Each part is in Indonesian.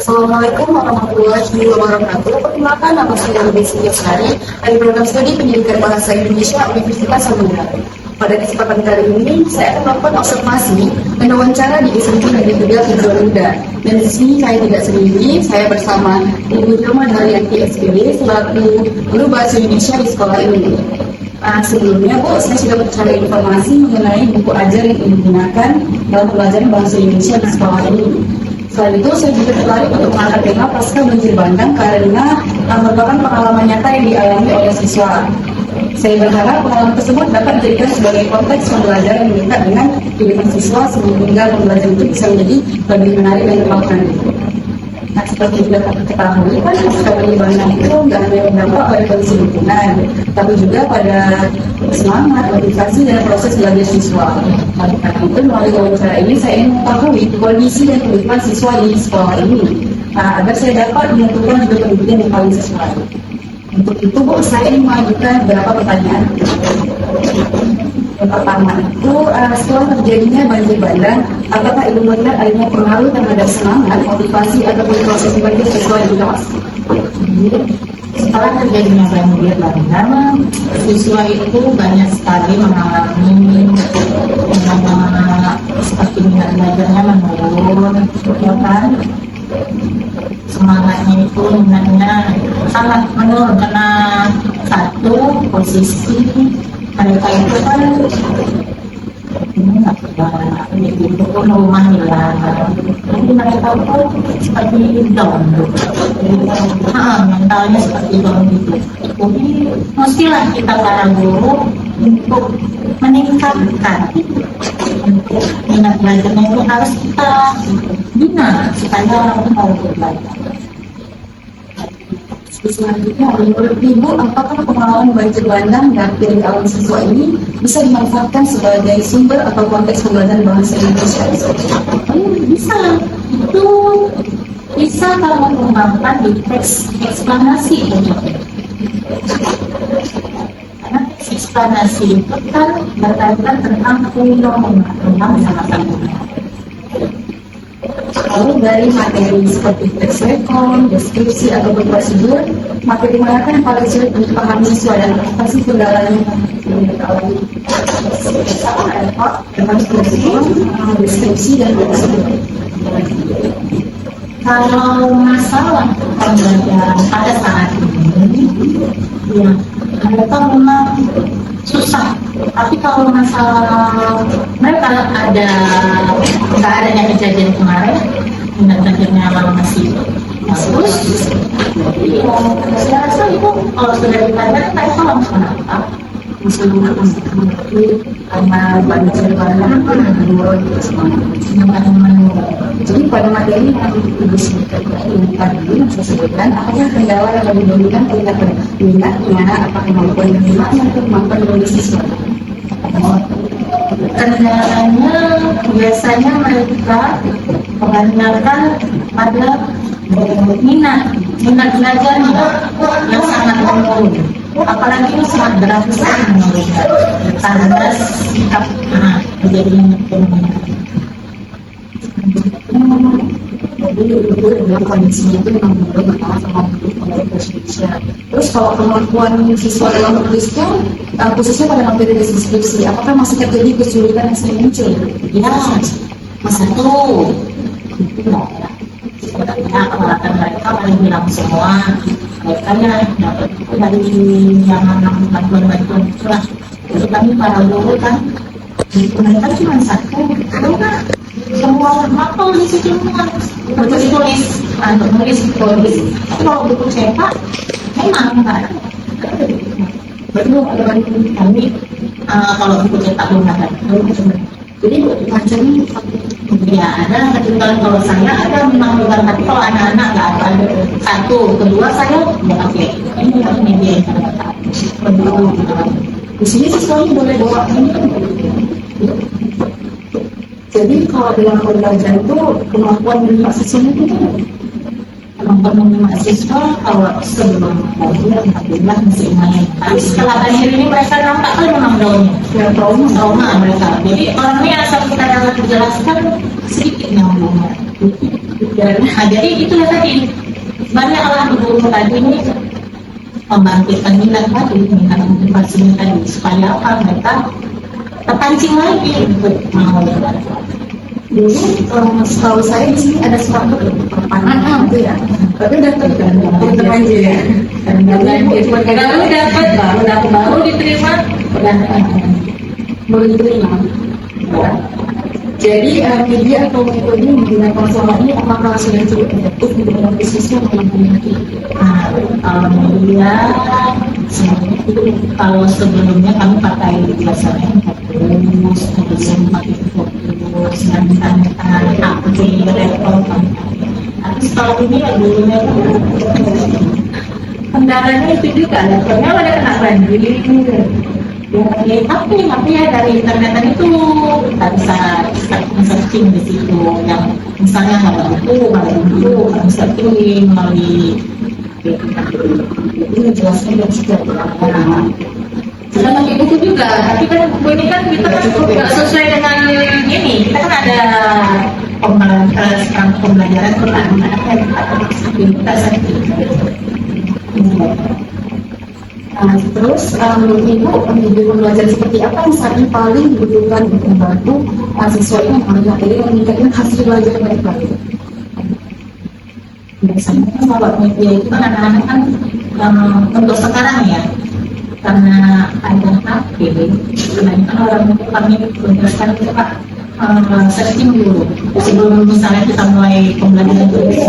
Assalamualaikum warahmatullahi wabarakatuh. Perkenalkan, nama saya Desi Yasari dari program studi pendidikan bahasa Indonesia Universitas Samudera. Pada kesempatan kali ini, saya akan melakukan observasi dan wawancara di SMP Negeri 3 Tujuan Muda. Dan di sini saya tidak sendiri, saya bersama Ibu Hilma Daryanti SPD selaku guru bahasa Indonesia di sekolah ini. Sebelumnya, Bu, saya sudah mencari informasi mengenai buku ajar yang digunakan dalam pembelajaran bahasa Indonesia di sekolah ini. Selain itu, saya juga tertarik untuk mengangkat tema pasca banjir bandang karena merupakan pengalaman nyata yang dialami oleh siswa. Saya berharap pengalaman tersebut dapat dijadikan sebagai konteks pembelajaran yang dekat dengan kehidupan siswa sehingga pembelajaran itu bisa menjadi lebih menarik dan menyenangkan. Nah, seperti sudah kita ketahui kan, pasca banjir bandang itu tidak hanya berdampak pada kondisi lingkungan, tapi juga pada semangat, motivasi, dan proses belajar siswa. Oleh karena itu, melalui wawancara ini saya ingin mengetahui kondisi dan kehidupan siswa di sekolah ini, agar saya dapat menentukan juga pendidikan yang paling sesuai. Untuk itu, Bu, saya ingin mengajukan beberapa pertanyaan. Yang pertama itu, setelah terjadinya banjir bandang, apakah Ibu melihat adanya pengaruh terhadap semangat, motivasi, ataupun proses belajar siswa di kelas? Setelah terjadinya banjir bandang, siswa itu banyak sekali mengalami seperti minat belajarnya menurun, ya kan? Semangatnya itu minatnya sangat menurun karena satu posisi mereka itu kan ini nggak pernah itu rumah hilang, jadi mereka itu seperti down, mentalnya seperti down gitu. Jadi mestilah kita para guru untuk meningkatkan minat belajarnya itu harus kita bina supaya orang itu mau belajar. Selanjutnya, menurut Ibu, apakah pengalaman banjir bandang yang dialami siswa ini bisa dimanfaatkan sebagai sumber atau konteks pembelajaran bahasa Indonesia? Bisa, itu bisa kalau mengembangkan di teks eksplanasi. Karena teks eksplanasi itu kan berkaitan tentang fenomena tentang sama-sama. Lalu dari materi seperti teks rekon, deskripsi, atau prosedur, materi mana yang paling sulit dipahami siswa dan apa sih kendalanya yang dialami? Deskripsi dan prosedur. Kalau masalah pembelajaran pada saat ini, ya mereka memang susah. Tapi kalau masalah mereka nggak adanya kejadian kemarin, minat belajarnya masih bagus. Jadi saya rasa itu kalau sudah dipelajari mereka langsung apa? Karena banjir bandang menurun. Jadi pada materi yang Ibu tadi saya sebutkan, apakah kendala yang lebih dominan minat, gimana, apakah kemampuan menerima atau kemampuan menulis siswa? Kendalanya biasanya mereka kebanyakan pada minat belajarnya yang sangat menurun. Apalagi ini sangat berat sekali menurutnya karena sikap kejadian jadi dari kondisinya itu memang benar masalah sama Indonesia. Terus kalau kemampuan siswa dalam menulisnya, khususnya pada materi deskripsi, apakah masih terjadi kesulitan yang sering muncul? Ya, satu itu sebenarnya keberatan mereka paling bilang semua mereka ya dapat dari yang bantuan itulah. Jadi kami para guru kan mereka cuma satu, karena semua mapel di situ untuk tulis, untuk nulis. Kalau buku cetak memang kan betul ada bantuan kami. Kalau buku cetak belum ada. Jadi macamnya ya ada ketinggalan. Kalau saya ada memang bukan, tapi kalau anak-anak nggak ada. Satu, kedua saya nggak pakai ini media internet. Di sini siswanya boleh bawa ini. Jadi kalau dalam pembelajaran itu kemampuan menerima siswanya itu Kemampuan menerima siswa kalau sebelum banjir alhamdulillah masih lumayan. Tapi setelah banjir ini mereka nampak kan memang trauma mereka. Jadi orangnya asal kita dapat jelaskan sedikit nyambungnya. Nah, jadi itulah tadi banyaklah guru tadi ini membangkitkan minat tadi, minat motivasinya tadi supaya apa mereka terpancing lagi untuk mau belajar. Dulu setahu saya di sini ada suatu perpanjangan gitu ya, tapi udah terbanjir ya. Kalau dapat baru diterima, udah Belum diterima. Jadi media atau metode yang digunakan selama ini apakah sudah cukup efektif di dalam bisnisnya atau tidak? Alhamdulillah, kalau sebelumnya kami pakai biasanya fokus, kemudian pakai fokus, dan tangan HP, laptop, tapi setelah ini ya dulunya kendalanya itu juga, laptopnya ada kena banjir. Ya, tapi ya dari internet itu kita bisa searching di situ yang misalnya ada buku, kami searching melalui Ini menjelaskan dari sejauh sudah pakai buku juga, tapi kan buku ini kan kita kan nggak sesuai dengan ini, kita kan ada pembelajaran Quran, kita searching. Terus Ibu di belajar seperti apa yang saat ini paling dibutuhkan untuk membantu siswa ini mempelajari dan meningkatkan hasil belajar mereka? Biasanya kan kalau media itu kan anak-anak kan untuk sekarang ya, karena ada HP, kebanyakan orang itu kami menjelaskan itu Pak searching dulu sebelum misalnya kita mulai pembelajaran tulis,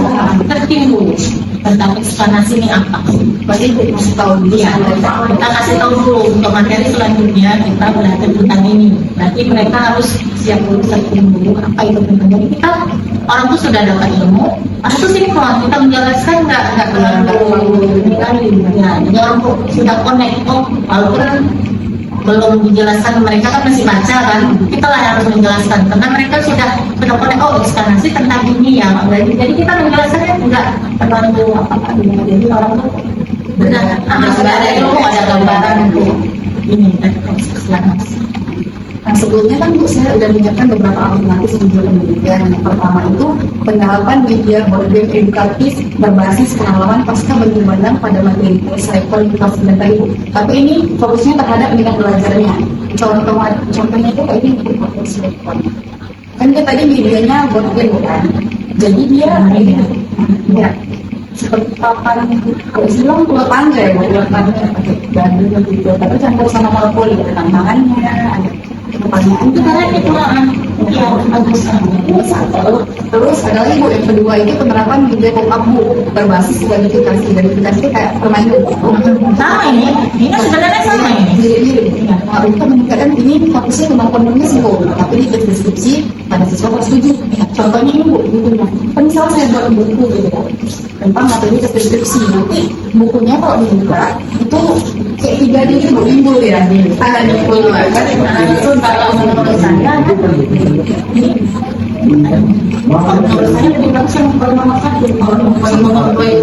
searching dulu tentang ekspanasi ini apa. Pasti kasih tahu Iya, kita kasih tahu dulu untuk materi selanjutnya kita belajar tentang ini. Berarti mereka harus siap dulu searching dulu apa itu tentang. Jadi kita orang tuh sudah dapat ilmu, itu simpel kita menjelaskan nggak terlalu kali. Ya, jadi orang tuh sudah connect. Walaupun belum dijelaskan mereka kan masih baca kan, kita lah yang harus menjelaskan karena mereka sudah connect. Ekspanasi tentang ini ya. Jadi kita menjelaskannya nggak terlalu apa jadi orang tuh sudah ada ilmu, ada gambaran untuk ini dan ekspansi. Nah, sebelumnya kan Bu, saya sudah menyiapkan beberapa alternatif tujuan pendidikan. Yang pertama itu penerapan media boardgame edukatif berbasis pengalaman pasca berkembang pada materi cycle dan tadi Bu. Tapi ini fokusnya terhadap pendidikan belajarnya. Contohnya itu kayak ini kan kita tadi medianya boardgame kan. Jadi dia ini ya seperti papan kalau bilang buat panjang pakai gandul gitu. Tapi campur sama monopoli ada tantangannya, ada pertanyaan Itu karena itu ya bagus. Terus ada lagi Bu, yang kedua itu penerapan media pop-up Bu berbasis gamifikasi. Gamifikasi kayak permainan Sama ini sebenarnya sama ini. mirip-mirip. Nah, untuk meningkatkan ini fokusnya kemampuannya sih Bu, tapi di deskripsi pada siswa harus setuju. Contohnya ini Bu, bukunya. Kan misalnya saya buat buku gitu kan, tentang materi deskripsi. Nanti bukunya kalau dibuka itu kayak 3 D Bu, timbul ya. Ada di buku kan. Itu kalau menurut saya menurut saya lebih bagus yang nomor 1. Kalau nomor 2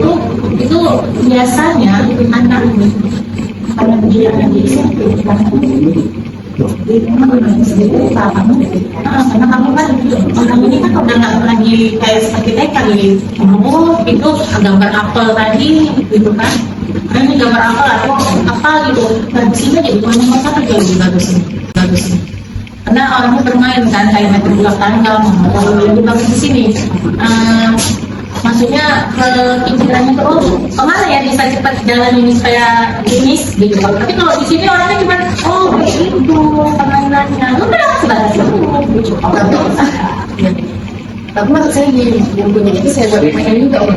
itu biasanya anak dia yang di SMP karena kamu kan orang ini kan udah nggak lagi kayak seperti TK itu gambar apel tadi gitu kan. Ini gambar apel atau apa gitu. Nah di sini jadi nomor 1 jadi bagus. Karena orangnya bermain kan kayak meter belakang kalau lebih bagus di sini. Maksudnya pikirannya tuh kemana ya bisa cepat jalan ini supaya finish gitu. Tapi kalau di sini orangnya cuma begitu permainannya lu kan sebatas itu tapi maksud saya di bukunya itu saya buat mainan juga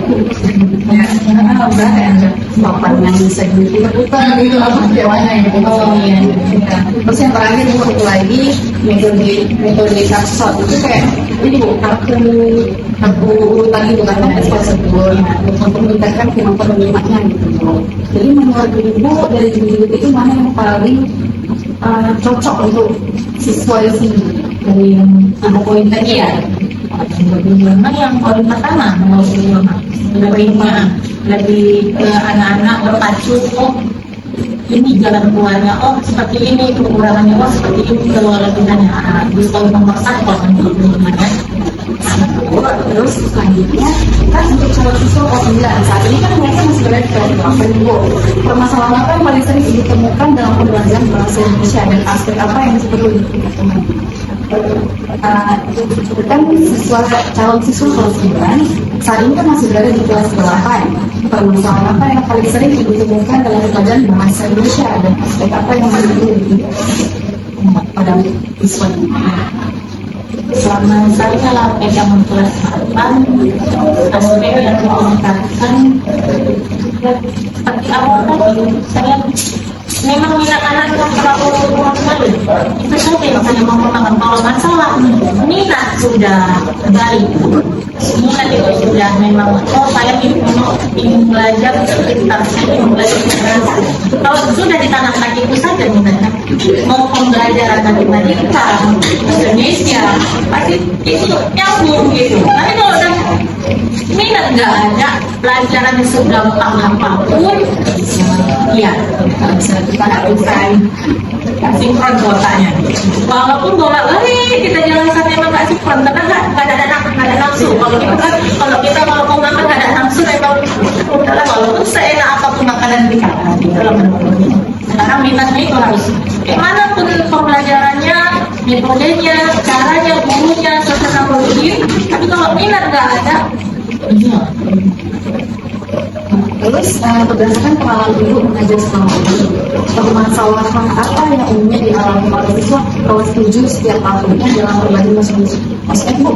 ya karena udah ada papan yang bisa diputar gitu apa jawabnya gitu. iya. Terus yang terakhir yang satu lagi metode kapsot itu kayak ini Bu, kartu urutan gitu kan tersebut untuk meningkatkan kemampuan menyimaknya gitu. Jadi menurut Ibu dari buku itu mana yang paling cocok untuk siswa di sini dari yang ada poin tadi ya? Yang poin pertama lebih ke anak-anak berpacu ini jalan keluarnya seperti ini kekurangannya seperti ini kalau lebih hanya di poin nomor 1 kalau Terus selanjutnya kan untuk calon siswa kelas 9 saat ini kan mereka masih berada di kelas 8 Ibu. Permasalahan apa yang paling sering ditemukan dalam pembelajaran bahasa Indonesia dan aspek apa yang perlu diperhatikan? Kan siswa calon siswa kelas 9 saat ini kan masih berada di kelas 8. Permasalahan apa yang paling sering ditemukan dalam pembelajaran bahasa Indonesia dan aspek apa yang perlu diperhatikan pada siswa ini? Selama saya dalam pegang kelas 8, aspek yang dikomunikasikan seperti awal tadi, saya memang minat anak yang terlalu kuat sekali. Itu saja yang saya mau katakan. Kalau masalah minat sudah baik, minat itu sudah memang, oh saya ingin belajar sekitar, saya ingin belajar bahasa. Kalau sudah ditanam lagi itu saja minatnya, mau pembelajaran matematika, Indonesia, pasti itu nyambung gitu. Tapi kalau udah minat nggak ada, pelajarannya segampang apapun, ya bisa kita lakukan sinkron kuotanya. Walaupun bolak-balik kita jalankan memang nggak sinkron, karena nggak ada nafsu. Kalau kita mau makan nggak ada nafsu, memang udahlah, walaupun seenak apapun makanan kita. Sekarang minatnya itu harus manapun pembelajarannya, metodenya, caranya, gurunya, suasana politik. Tapi kalau minat nggak ada, iya. Terus berdasarkan pengalaman Ibu mengajar selama ini, permasalahan apa yang umumnya dialami oleh siswa kelas 7 setiap tahunnya dalam berbagai macam isu? Maksudnya Bu,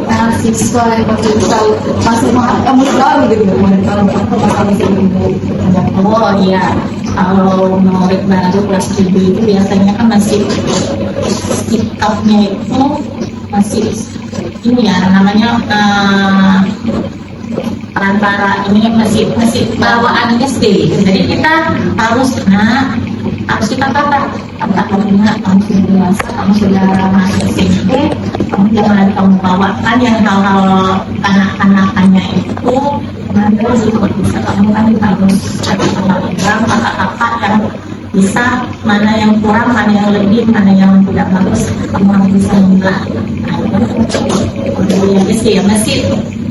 siswa yang masih kamu tahu gitu, kalau masalah Ibu. Oh iya, kalau murid baru kelas 7 itu biasanya kan masih sikapnya itu masih ini ya namanya antara ini masih bawaan SD. Jadi kita harus kita kata kamu sudah dewasa, kamu sudah masuk SMP, kamu jangan kamu bawakan yang hal-hal kanak-kanakannya itu. Nanti kalau bisa kamu kan harus pegang kakak-kakak yang bisa, mana yang kurang, mana yang lebih, mana yang tidak bagus, kamu harus bisa memilah. Jadi yang SD ya masih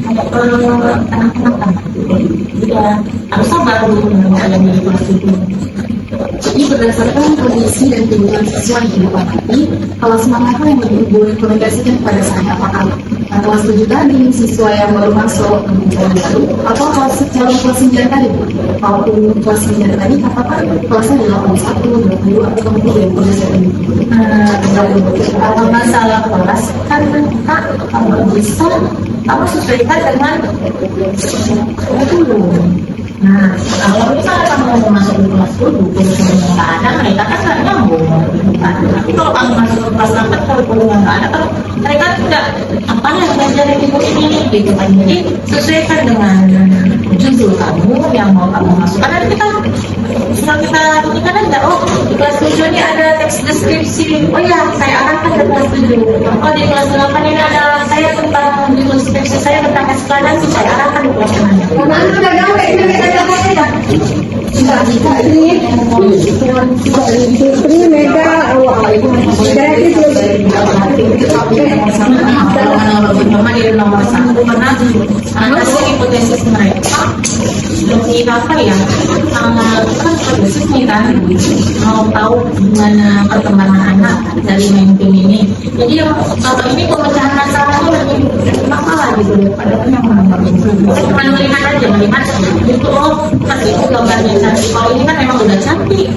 anak-anak ya harus sabar dulu menjalani kelas itu. Jadi berdasarkan kondisi dan kebutuhan siswa di kehidupan tadi, kelas mana yang lebih boleh komunikasikan pada saya? Apakah kelas 7 tadi, siswa yang baru masuk baru, atau kelas 9 tadi? Kalau kelas 9 tadi, apakah kelasnya 81, 22, atau kemudian yang komunikasi? Kalau masalah kelas kan kalau bisa kamu sesuaikan dengan dulu. Nah, kalau misalnya kamu mau masuk di kelas 10, kurikulum yang nggak ada, mereka kan nggak nyambung. Tapi kalau kamu masuk ke kelas 8, kurikulum yang nggak ada, kalau mereka tidak apa yang belajar ibu ini, gitu kan. Jadi sesuaikan dengan judul kamu yang mau kamu masukkan. Nanti kita buktikan aja, oh di kelas 7 ini ada teks deskripsi. Oh ya, saya arahkan ke kelas 7. Oh di kelas 8 ini ada saya tentang judul deskripsi saya tentang eskalasi, saya arahkan di kelas 9. Putri Mega nomor 1 karena hasil hipotesis mereka lebih apa ya, kan hipotesisnya kan mau tahu gimana perkembangan anak dari main game ini. Jadi kalau ini pemecahan masalah itu lebih masalah gitu daripada yang menambah itu. Cuma melihat aja, melihat itu oh pas itu gambarnya cantik. Kalau ini kan memang udah cantik.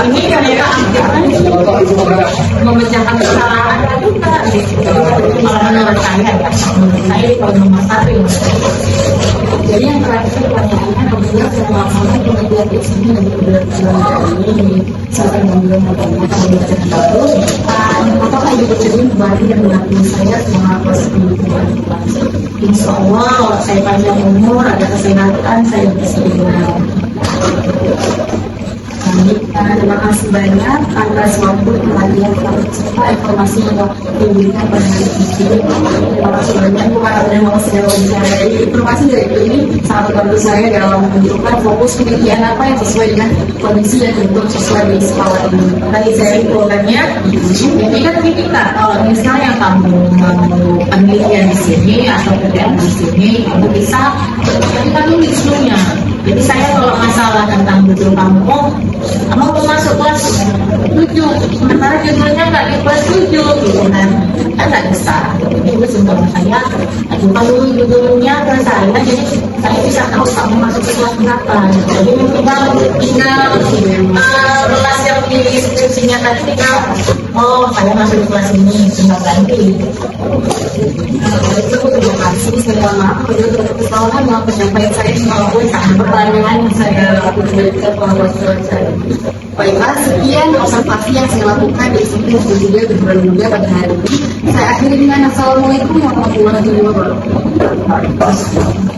Ini mereka akhirnya memecahkan kesalahan juga. Kalau menurut saya ya, menurut saya itu nomor 1. Jadi yang terakhir pertanyaannya apabila selama kemudian di sini dan kemudian ini sampai membuat pembelajaran baru, apakah ibu bersedia kembali dan mendampingi saya selama proses pendidikan? Insya Allah kalau saya panjang umur, ada kesehatan, saya bersedia. Terima kasih banyak atas waktu perhatian serta informasi yang diberikan pada hari ini. Terima kasih banyak Bu karena memang saya bicara dari informasi dari ini sangat membantu saya dalam menentukan fokus penelitian apa yang sesuai dengan kondisi dan bentuk sesuai di sekolah ini. Tadi saya simpulkannya, ini kan kita kalau misalnya kamu mau penelitian di sini atau kerjaan di sini, kamu bisa kita tulis dulunya. Jadi saya kalau masalah tentang judul kamu, kamu mau masuk kelas 7, sementara judulnya nggak di kelas 7, gitu kan nggak bisa. Jadi itu simpel saya, ajukan dulu judulnya ke saya, jadi saya bisa tahu kamu masuk ke kelas berapa. Jadi tinggal kelas yang di deskripsinya tadi tinggal, oh saya masuk di kelas ini, tinggal ganti. Terima kasih, saya maaf apabila ada kesalahan dalam penyampaian saya maupun pertanyaan yang saya berikan kepada saya. Baiklah, sekian observasi yang saya lakukan di SMP dan juga Geburan Muda pada hari ini. Saya akhiri dengan Assalamualaikum warahmatullahi wabarakatuh.